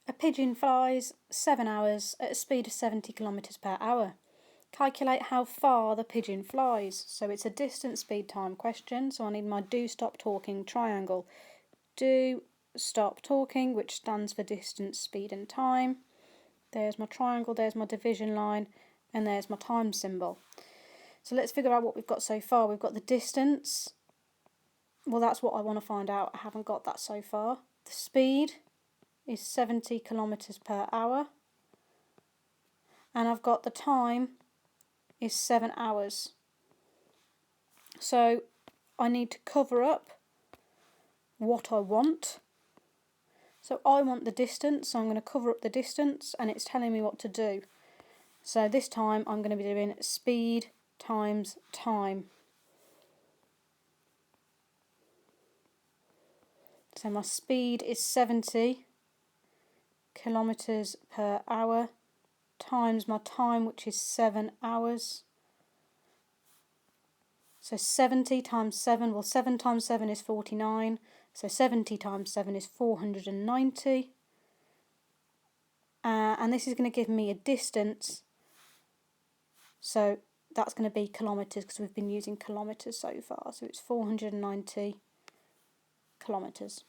A pigeon flies 7 hours at a speed of 70 kilometres per hour. Calculate how far the pigeon flies. So it's a distance, speed, time question. So I need my do stop talking triangle. Do stop talking, which stands for distance, speed and time. There's my triangle, there's my division line, and there's my time symbol. So let's figure out what we've got so far. We've got the distance. Well, that's what I want to find out. I haven't got that so far. The speed is 70 kilometres per hour. And I've got the time is 7 hours. So I need to cover up what I want. So I want the distance, so I'm going to cover up the distance, and it's telling me what to do. So this time I'm going to be doing speed times time. So my speed is 70 kilometres per hour times my time, which is 7 hours. So 70 times 7, well 7 times 7 is 49, so 70 times 7 is 490. And this is going to give me a distance, so that's going to be kilometres because we've been using kilometres so far, so it's 490 kilometres.